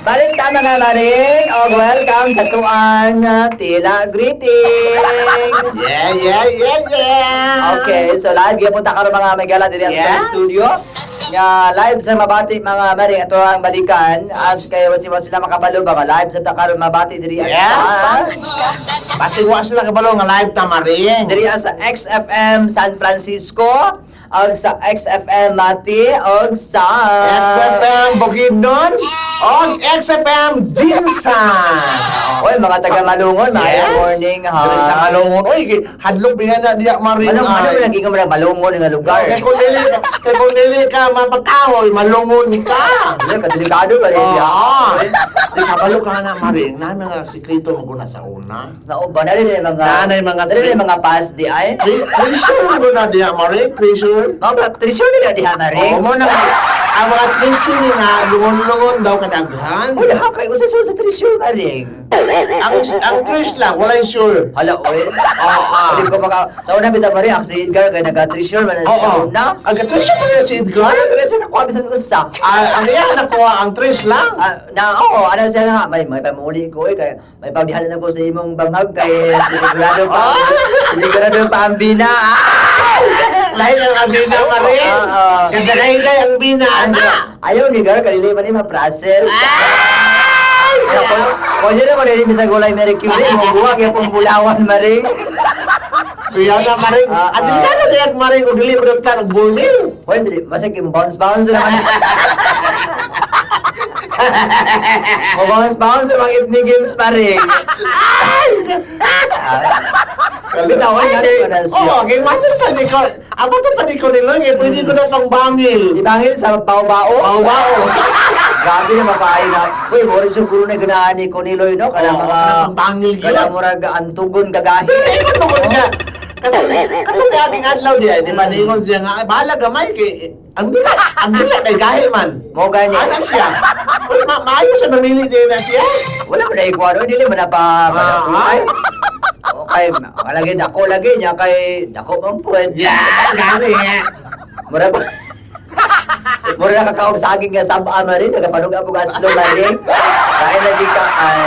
Balik ta mga maring, o welcome sa tuang Tila Greetings. Yeah. Okay, so live gyud punta karon mga megala diri sa Yes. studio. Nga live sa mabati mga maring ato ang balikan at kay wasiwa sila makabalo ba live sa ta karon mabati diri Yes. sa Pasiwa sila kabalo nga live tamaring. diri sa XFM San Francisco og sa XFM Mati og sa XFM Bukidnon o XFM Jinsan. Oy mga taga Malungon, mga good morning ha. Dili sa Malungon. Oy, hadlok biya na diya maring. Ano lagi ka mga Malungon nga lugar? Kaya kung dili ka mapakahoy, malungon ka. Delikado ba rin ya? Di kabalo ka na maring. Na nga sikreto mo na sa una. Nauba na rin yung mga mga pass di ay. Treasure mo na diya maring. Treasure. Mga treasure nila di ha maring. Oo mo na. Ang mga treasure ni nga, lungon-lungon daw kadaghan. Wala ka kayo sa treasure maring. Ang treasure lang, wala yung sure. Hala, oy. Hindi ko sa una bitaw maring ang si Edgar kay nag-treasure man sa una. Ang treasure pa rin si Edgar. Treasure na kuha bisan usa. Ang iya nakuha ang treasure lang. Ano siya nga, may pamuli ko kay may pagdihan na ko sa imong banghag kay sigurado pa ang bina. Lain ang abina pa rin. Kasi lain ang bina. Ayaw ni Gar, kanili man yung ma-process. Kung sino ko nilimi sa gulay Mary Curie, mo buwag yung pumbulawan maring. Kaya na maring. At hindi ka na diyan maring kung dili mo ka nag-burnil. Hoy, masig yung bounce naman. Bounce mga ethnic games maring. Bitawan nga rin ko na siya. Oo, kaya matod pa di ko. Matod pa di ko nilo, pwede ko na pang bangil. Ibangil sa bao-bao. Bao-bao. Grabe na makain na. Uy, mo rin siguro na ganahan ni Coniloy, no? Kanang mga... bangil yun. Kanang murag antugon kagahi. Hindi ko siya. Katong aking adlaw di ay, di ba ningon siya nga, bahala gamay kay... Ang dila kay gahi man. Mo gani. Ana siya. Maayo siya mamili din na siya. Wala mo na ikuha, dili mo na pa... Okay, malagi dako lagi niya kay dako man puwet. Yeah, gani. Mura ba? Mura nakakaog sa akin nga saba na rin, nagapanog ako ka slow na rin. Dahil lagi ka ay...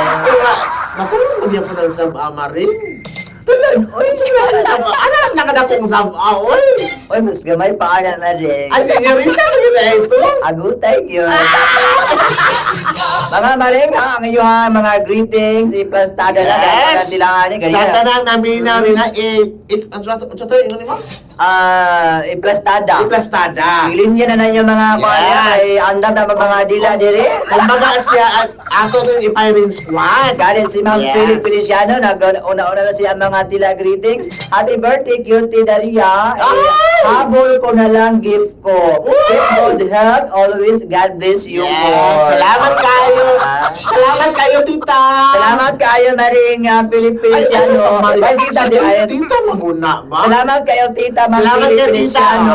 Matulog mo niya po ng sab-amarin. Tulan, oy, sigurado na Ano ang nakadapong sab-aoy? Oy, mas gamay pa na na rin. Ay, senyorita, na ito. Agutay yun. Mga maring ha, ang iyong mga greetings, iplastada na. Yes! Dilanganin, Sa ganyan. tanang naminaw nila, ang sato, yung mo? Iplastada. Iplastada. Ilinya na na yung mga kanya, ay andam na mga dila diri. Kumbaga siya at ato ng ipiring squad. Galing si Ma'am Yes. Philip Feliciano, una-una na siya mga tila greetings. Happy birthday, cutie Daria. Habol ko na lang gift ko. With good health, always God bless you Yes. more. Salamat kayo. Salamat kayo, tita. Salamat kayo, Maring Philip Feliciano. Ay, tita, di ay. Tita, maguna ba? Salamat kayo, tita, Ma'am Salamat Philip kayo, tita. Feliciano.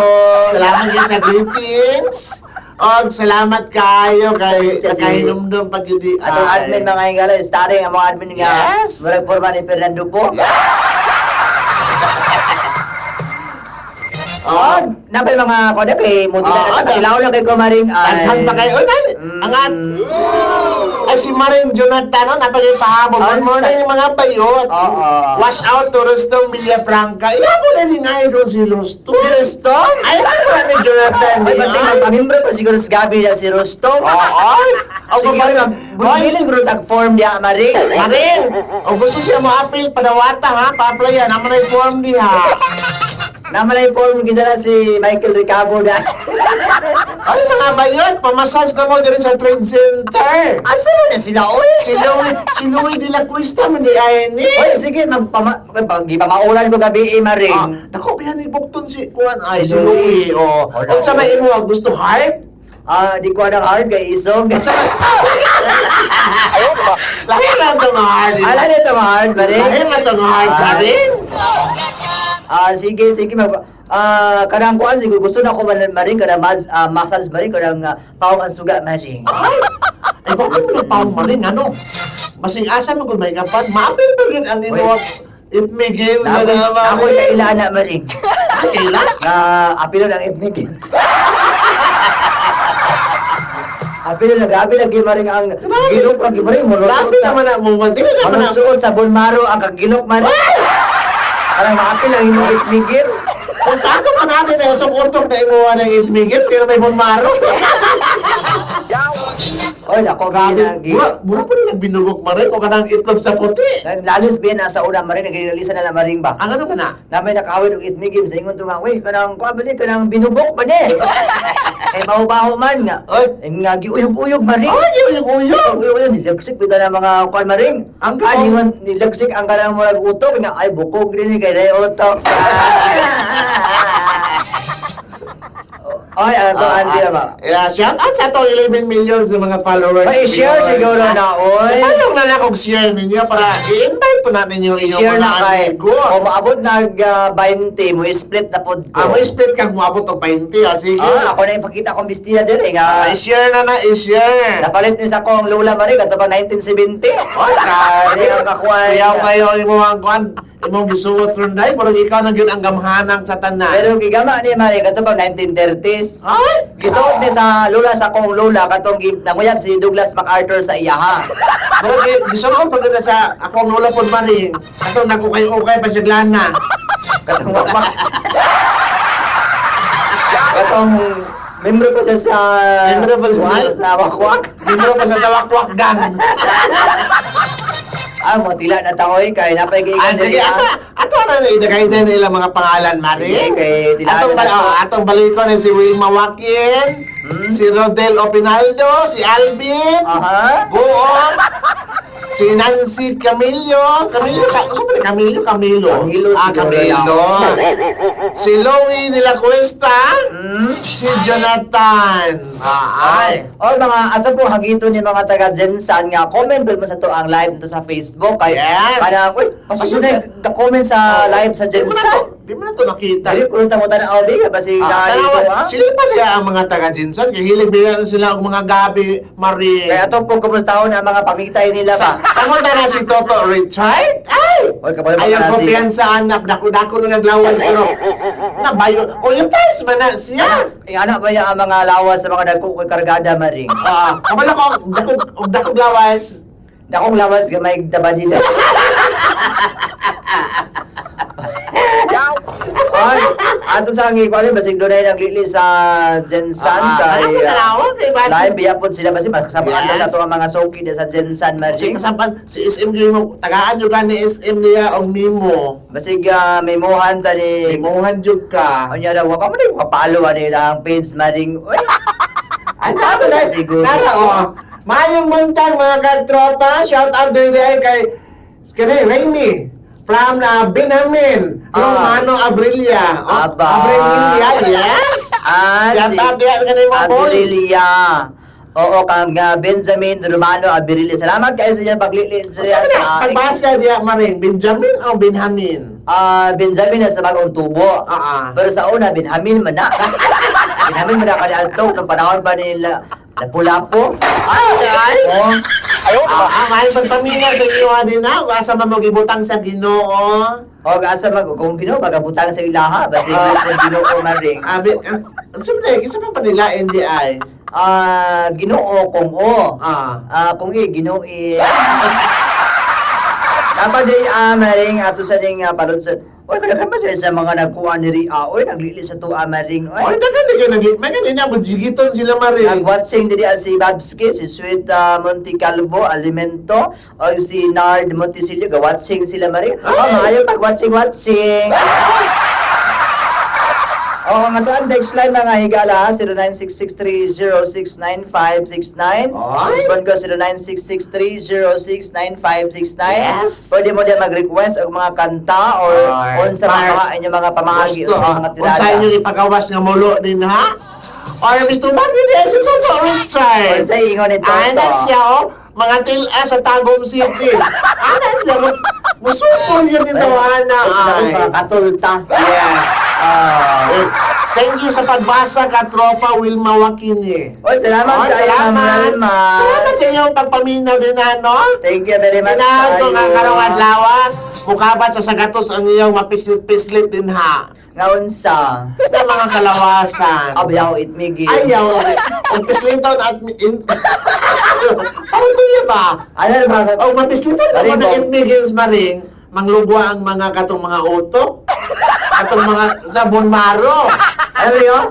Salamat kayo sa greetings. Og salamat kayo kay Yes, yes, kainumdum pagidi. Atong admin mga ingala, starring ang mga admin nga. Yes. Murag forma ni Fernando po. Oh, napay mga kode kay muti na kilaw na kay ko Maring ay. Taghan pa kayo. Oy, angat. Ay si Maring Jonathan, no, napagay pahabol. Good morning mga bayot. Oo. Wash out to Rostong Villafranca. Iyabo na ni nga ito si Rostong. Si Rostom? Ay, ano ba ni Jonathan? Ay, kasi magpamimbro pa siguro si Gabi na si Rostom. Ay, ang Sige, babae. bumiling bro tag-form diya, Maring. Maring, o gusto siya mo appeal padawata ha, pa-applyan, naman na form diha. Namalay form kita na si Michael Ricabo na. Ay, mga bayot, pamasas na mo din sa trade center. Asa mo na sila, oy? Si Louie de la Cuesta, hindi ay ni. Oy, sige, pamaulan ko gabi, Maring. Dako, biyan ni Bukton si Kuan. Ay, si Louie. Louie, o. Kung sa may imo, gusto hype? Di ko anong hard kay Isog. Lahi na ito mga hard. Ala nito mga hard, Maring. Lahi na ito mga hard pa rin. Sige, kanang kuan siguro gusto na ko Maring kanang massage Maring kanang pawang ang suga Maring. Ay, bakit mo pang maling, ano? Masing asa mo kung may kapat, maapil pa rin ang inuwag. It may give na naman. Ako kailan na Maring. Kailan? Apilo ng it may give. Abi lagi maring ang gilok lagi maring mo. Labi naman na mo, di naman na. Suot sa Bonmaro ang kagilok man. Parang maapil ang inuit migir. Kung saan ka pa natin na itong utong na imuha ng itmigit, pero may Bonmaro. Oy, nako ginagi. Mura pa rin nagbinugok marin o kanang itlog sa puti. Lalis biyan na sa una maring nagrealisa na maring ba. Ang ano ba na? Na may nakawin og itmigim sa ingon tunga, "Uy, kanang kuabali kanang binugok man eh." Kay mahubaho man nga. Oy, Nga giuyog-uyog maring. uyog. Uyog nilagsik bitaw na mga kuan maring. Ang Ani nilagsik ang kanang murag utok nga ay bukog din kay day utok. Ay, ato andi na ba? Shout out sa to 11 million sa mga followers. May share siguro na oy. Paano na lang kung share ninyo para i-invite po natin yung inyong Share na mga kay. amigo. O maabot nag 20 mo split na pod ko. May split kang umabot o 20, sige. Ako na ipakita kong bestida dire nga. I-share na, i-share. Napalit ni sa kong Lola Marie kato pa 1970. Okay. Hindi ang kakuan. Kaya kayo imong kuan, imong gisuot ron dai, pero ikaw na gyud ang gamhanang sa tanan. Pero gigama ni Marie kato pa 1930s. Ay, Gisuot ni sa Lola sa kong Lola katong nanguyab si Douglas MacArthur sa iyaha. pero gisuot pag sa akong lola pod maring. Ato nagukay-ukay pa siya glana. Katong wakmak. Katong membro ko siya sa Membro pa siya kuwan, sa- sa wakwak. Membro pa sa sawakwak gang. Mo tila na taoy kay napay kay Sige, ato na idagay na nila mga pangalan, Mari. Sige, kay tilaan na to. Atong balikon si Wilma Wakin, si Rodel Opinaldo, si Alvin, Aha. Buon, si Nancy Camilo, Camilo. Camilo siguro Camilo. Si Louie de la Cuesta, si Jonathan. Ay. O mga ato po hagito ni mga taga Jensan nga comment mo sa to ang live nito sa Facebook kay Yes. kanang uy pasunod na comment sa live sa Jensan. Di mo na ito nakita. Dili ko tamo tan audio kasi na dito ha. Sila pa niya ang mga taga Jinson. Kaya hilig bigyan sila ang mga gabi, Marie. Kaya ato po kumusta ang mga pangitay nila ba? Sama na si Toto Richard? Ay! Oy kabalo Ayaw ko si piyansa anak. Dako-dako na naglawan. Pero, nabayo. O yung test man na siya. anak ba ya ang mga lawas sa mga dagko koy kargada maring. Kabala ko, dako lawas. Dakong lawas gamay tabadida. Ay, ato sa ngi ko basig dunay naglili sa Jensan kay Alam mo tanawa kay Basi. live biyapon sila basi magkasabaan Yes. sa to ang mga soki sa Jensan Si maring. kasapan, si SM mo, tagaan yung ka ni SM niya ang Mimo. Basig may mohan ta ni Mimuhan jud ka. Anya daw wa pa man kapalo nila ang page maring. Oy. Ay, na Siguro. Nara, Mayong buntag mga katropa, shout out din kay Rainy from Binamin, Romano Abrilia. Aba. Abrilia, yes. Shout out din kanina mga boy. Abrilia. Oo, kang Benjamin Romano Abrilia. Salamat kayo sa inyo paglilin sa Pagbasa diya maring Benjamin o Benjamin? Benjamin na sa bagong tubo. Pero sa una, Benjamin man na. Benjamin man na kanialto. Itong panahon pa nila Lapu-lapu. Ay! May pagpamina sa iyo din na. Asa mamagibutang sa Ginoo. O, asa kung Ginoo, magabutang sa ilaha. Basi kung Ginoo maring. Siyempre, isa pa nila NDI. Ginoo kung o. Kung Ginoo Dapat di maring ato sa ding palunsan. Oy, kadaghan ba dyan sa mga nagkuha ni Ria? Oy, naglili sa tuwa maring. Oy, dagan ka naglit. May kanina, magjigiton sila maring. Nag-watching diri si Babski, si Sweet Monte Calvo, Alimento, o si Nard Montisilio, ga-watching sila maring. Maayo pag-watching. Ang ato ang text line mga higala, 096630695969. Phone ko 096630695969. Yes. Pwede mo din mag-request og mga kanta or sa mga inyong mga pamahagi o sa mga tirada. Kung sa inyo ipagawas nga mulo din ha? Or mitubag din si Toto Richard. Sa ingon ito. Anak siya mga tila sa Tagum City. Anak siya, musupol yun ito, anak. Sa mga katulta. Yes. Thank you sa pagbasa, katropa Wilma Wakini. Oy, salamat kayo, Ma'am Alma. Salamat sa inyong pagpaminaw din, ano? Thank you very much. Ito nga karong adlaw, mukabat sa sagatos ang iyong mapislit-pislit din ha. Nga unsa? Na mga kalawasan. Abyaw it migi. Ayaw. Ang pislintaw at Parang kuya ba? Ano ba? O mapislintaw na Maring mga ba? itmigils maring, manglugwa ang mga katong mga utok. Katong mga sabon maro. Ano ba yun?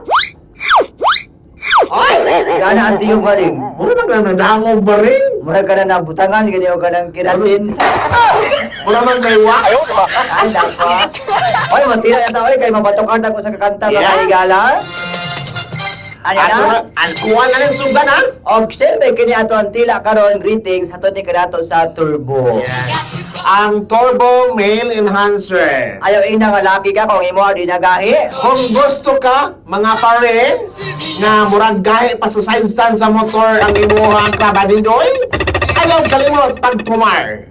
Ay! Gana ang tiyong maring. Mura man na nadangog ba rin? Murag ka na nabutangan, ganyan ka ng kiratin. Mura man may wax. Ay, dapat. Oy, matira na tao, kay mabatok ko sa kakanta, Yes. mga igala. Ano na? Kuha na ng sugan ha? Og siyempre, kini ato ang tila karon greetings, hato ni kanato sa Turbo. Ang Turbo Male Enhancer. Ayaw ina nga laki ka kung imo di nagahi. Kung gusto ka, mga pare, nga murag gahi pa sa science stand sa motor ang imuhang kabadidoy, ayaw kalimot pagpumar.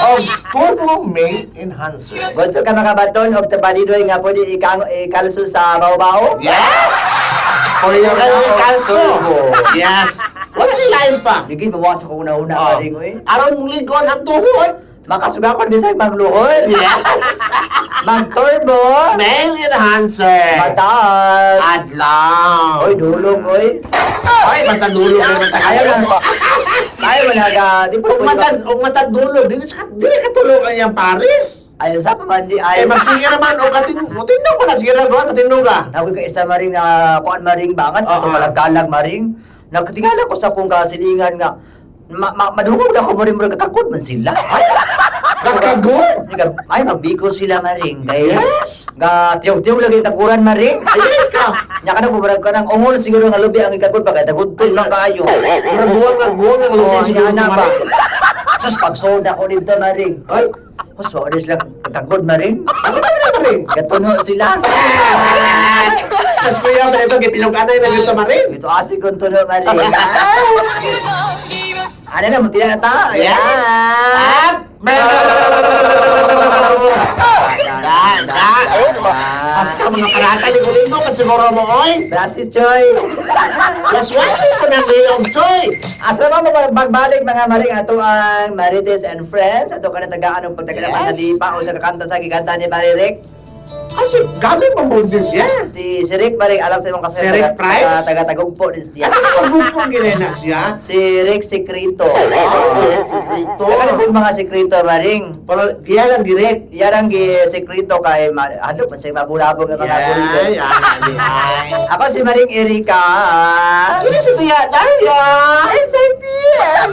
O Turbo Male Enhancer. Gusto ka makabaton og tabalidoy nga pwede ikalso sa baw-baw? Yes! Pwede na Kaya ako, kalso. Turbo. Yes. Wala nilain pa. Bigay mabawas ako una-una Oh. pa rin, oy. Aron mong ligon ang tuhod. Makasugakon bisag magluhod. Yes. Mag-turbo. Male Enhancer. Mataas. Adlaw. Oy, dulog, oy. Ay, matagulog na matagulog. Ayaw na. Ayaw malaga. Di pa Kung matagulog, dili ka tulog ang iyang Paris. Ayaw sa pa man di. Ay, Ayaw. magsige naman, o katinog mo na, sige na ba, katinog ka. Ako ka isa maring na kuan maring bangat. Ito malagkalag maring. Nagtingala ko sa kong kasilingan nga. Madungog na ako maring murag kakakot man sila. Kakagod. Ay, magbiko sila maring. Kay, Yes. Ga, tiyaw-tiyaw lagi yung takuran maring. Ayun ka. Nya ka na bumarag ka ng ungol siguro nga lubi ang ikagod pagka nagudtod lang kayo. Mura buwang nga Oo, lubi niya na ba? Maring. Sus, pag-soda ko dito maring. Ay, Soda sila pagkagod maring. ano ba na Maring? Gatuno sila. Mas kuya ba ito, gipilog-anay na dito Maring? Ito asig kong tuno maring. Ano na, mutila na ta? Yes. At, As ka mga karata, ligo-ligo, kan siguro mo, oy. Brasis Choy. Waswasin ko ng liyong, choy. Asa ba magbalik mga maring ato ang Marites and Friends? Ato ka na tagaan ng pagtagalaman Yes. na di pa o sa kakanta sa giganta ni Maririk. Ay, si gagawin pang buntis siya. Si Rick Maring alam sa imong kasi Si Rick Price? taga-tagugpo din siya. Ano ka bupong ginena siya? Si Rick Secreto. Si Rick Secreto. Ano sa mga sekreto maring? Pero diya lang direct. Yarang gi sekreto kay ano pa sa mabulabog ang mga bulitos. Yan. Ako si Maring Erika. Ano si Tia Daria? Excited!